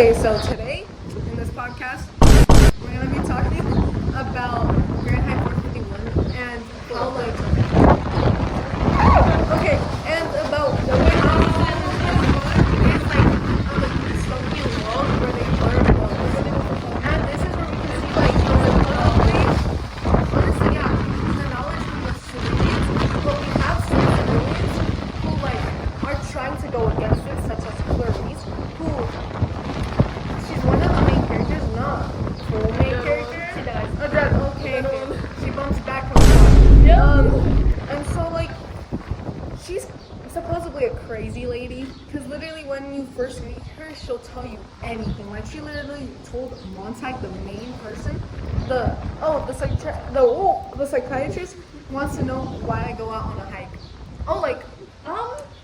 Okay, so today in this podcast, we're gonna be talking about Fahrenheit 451 and how okay, and about the way how is a dystopian world where they learn both. And this is where we can see honestly, yeah, the knowledge from the civilians, but we have some civilians who are trying to go against it, such as Clarice, who she's one of the main characters, not full main character. She does. Okay. She bumps back from the top. And so she's supposedly a crazy lady, because literally when you first meet her, she'll tell you anything. Like she literally told Montag, the main person, the psychiatrist wants to know why I go out on a hike.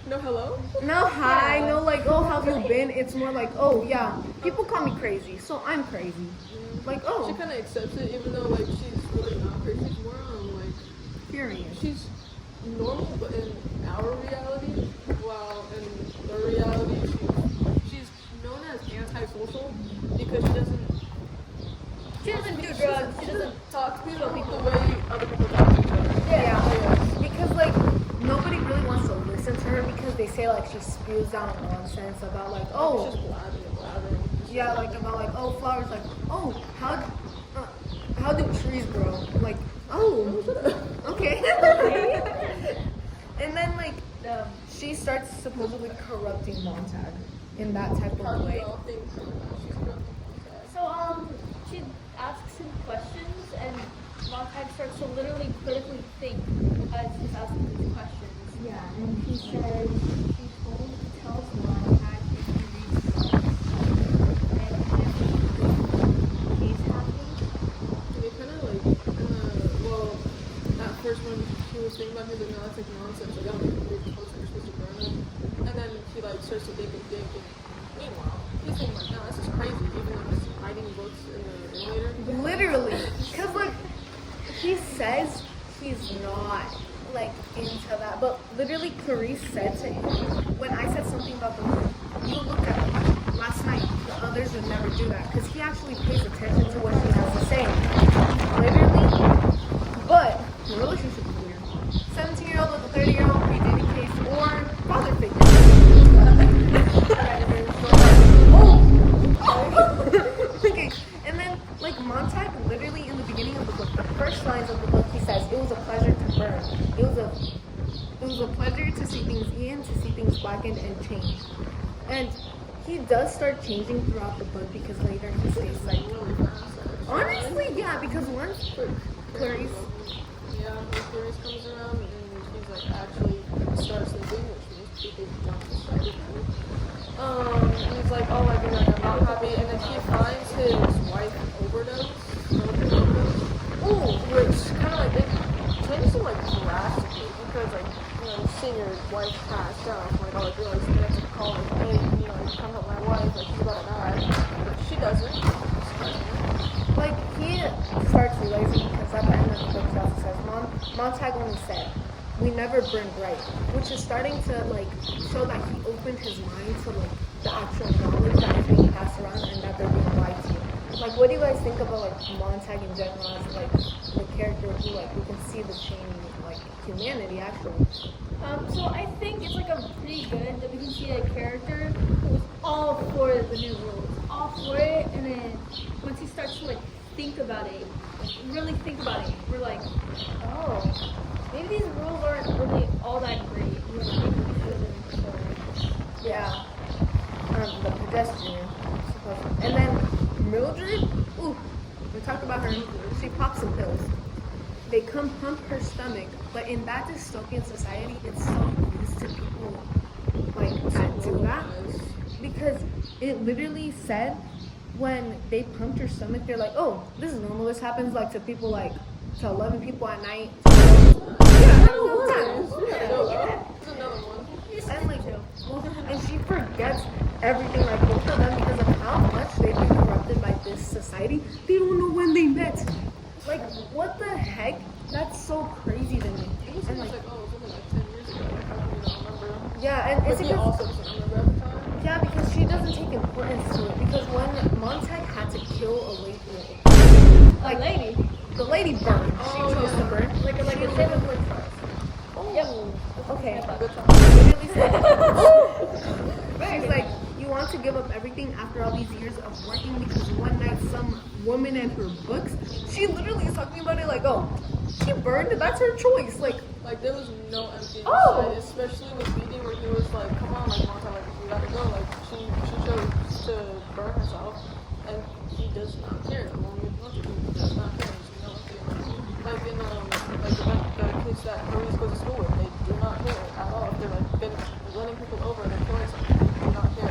No hello? No hi, no oh how have you been? It's more like, oh yeah, people call me crazy, so I'm crazy. She kind of accepts it, even though she's really not crazy. She's more on curious. She's normal, but in our reality, while in their reality, she's known as antisocial because she doesn't do drugs. She doesn't talk to people the way other people talk to each other. Yeah. Because nobody really wants to listen to her because they say she spews down nonsense about She's just blabbering. Yeah, about flowers, how do trees grow? Okay. And then she starts supposedly corrupting Montag in that type of way. So she asks him questions, and Montag starts to literally critically think as he's asking these questions. Yeah, and he says he tells Montag if he reads the book, and if he's happy. They kind of at first when he was thinking about it, he was like, no, that's nonsense. I don't read the books, you're supposed to burn them. And then he starts to think. Meanwhile, he's thinking no, this is crazy, even though he's hiding books in the elevator. Literally, because he says he's not into that, but literally Clarice said to him when I said something about the moon, you look at it last night, the others would never do that because he actually pays attention to what she has to say. Literally, but the relationship is weird. 17-year-old with a 30-year-old pre-dating case or father figure. Okay, and then Montag literally in the beginning of the book, the first lines of the book, he says it was a pleasure to burn. It was a pleasure to see things eaten, to see things blackened and changed. And he does start changing throughout the book because later he stays honestly, yeah, because once Clarice. Yeah, when Clarice comes around and he's actually starts living, which most people want to start with him. And he's like, oh, I'm not happy. And then he finds his wife overdose. Oh, which kind of it changes him drastically because seeing your wife passed out, I realized you have to call hey, come help my wife, she's about to die. But she doesn't. He starts realizing because at the end of the book it also says Montag only said we never burn bright, which is starting to show that he opened his mind to the actual knowledge that is being passed around and that they're being lied to. What do you guys think about Montag in general as the character who we can see the change in humanity actually? So I think it's a pretty good that we can see a character who was all for the new rules, all for it, and then once he starts to think about it, really think about it, we're oh, maybe these rules aren't really all that great. Yeah. The pedestrian. And then Mildred, we talked about her. She pops some pills. They come pump her stomach, but in that dystopian society, it's so used to people that do that because it literally said when they pumped her stomach, they're oh, this is normal. This happens to people to 11 people at night. And she forgets everything both of them because of how much they've been corrupted by this society. They don't know when they met. What the heck? That's so crazy to me. And 10 years ago. How can you not remember? Yeah, And But it's he because, also doesn't remember at the time. yeah, because she doesn't take importance to it. Because when Montag had to kill a lady, Like lady. the lady burned. She Oh, chose yeah. to burn. Like a She Sailor literally- Moon first. Oh, okay. Good time. Literally said, she's like, you want to give up everything after all these years of working because one night some woman and her books. She literally is talking about it like, oh, she burned. That's her choice. Like there was no empty Oh. inside, especially with BD where he was like, "Come on, like Monta, like we gotta go." Like she chose to burn herself, and he does not care. Along with Monta, he does not care. He's no empty. Like in the kids that Maurice goes to school with, they do not care at all. If they're like been running people over and they're killing someone, they do not care.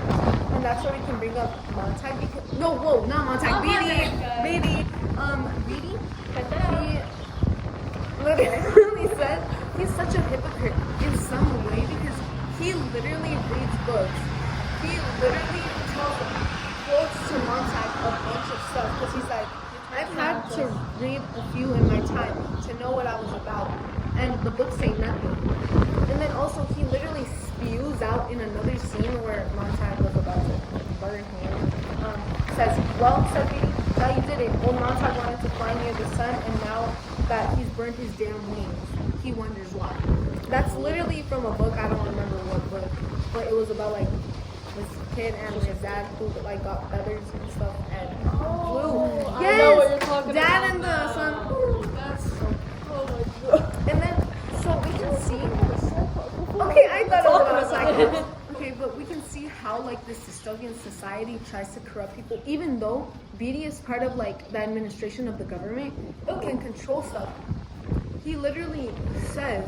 and that's where we can bring up Montag because no, whoa, not Montag. Not BD, Montag, guys. BD. Cut that out. He literally said he's such a hypocrite in some way because he literally reads books. He literally quotes to Montag a bunch of stuff because he's like, I've had to read a few in my time to know what I was about, and the books say nothing. And then also he literally spews out in another scene where Montag was about to burn him. Says, well, said BD, now you did it. Old Montag wanted to fly near the sun, and now that he's burned his damn wings, he wonders why. That's literally from a book. I don't remember what book, but it was about like this kid and his dad who like got feathers and stuff and flew. I know what you're talking Dad about and the now. son. That's oh my god. And then so we can see. Okay, I thought it was about psychics. Okay, but we can see how like this dystopian society tries to corrupt people, even though BD is part of like the administration of the government, it can control stuff. He literally says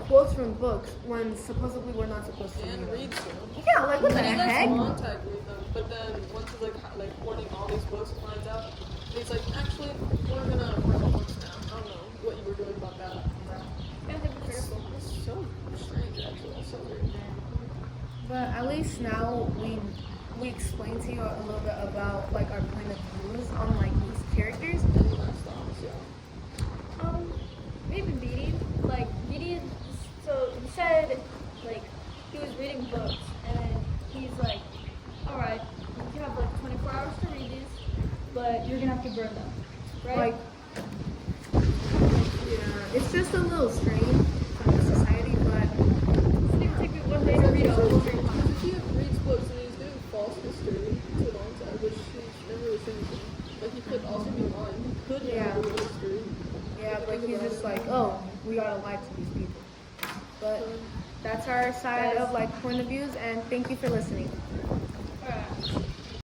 quotes from books when supposedly we're not supposed to And read them. reads them. Yeah, like what the And he lets heck? Montag read them, but then once he's like hoarding all these books, he finds out. He's like, actually, we're gonna burn the books now. I don't know what you were doing about that. It's so strange, actually. It's so weird. But at least now we explained to you a little bit about like our point of views on like these characters. And he lets thoughts, yeah. Maybe BD. Like BD. So he said like he was reading books, and then he's like, all right, you have like 24 hours to read these, but you're gonna have to burn them, right? Like, yeah, it's just a little strange from the society, but It's gonna take me one day to read a whole book. Because he reads books and he's doing false history to Montag, which he's never really said anything. Like he could also be lying. He could Yeah. do history. yeah, but he's just like, oh, we gotta lie to these people. But that's our side of like point of views, and thank you for listening.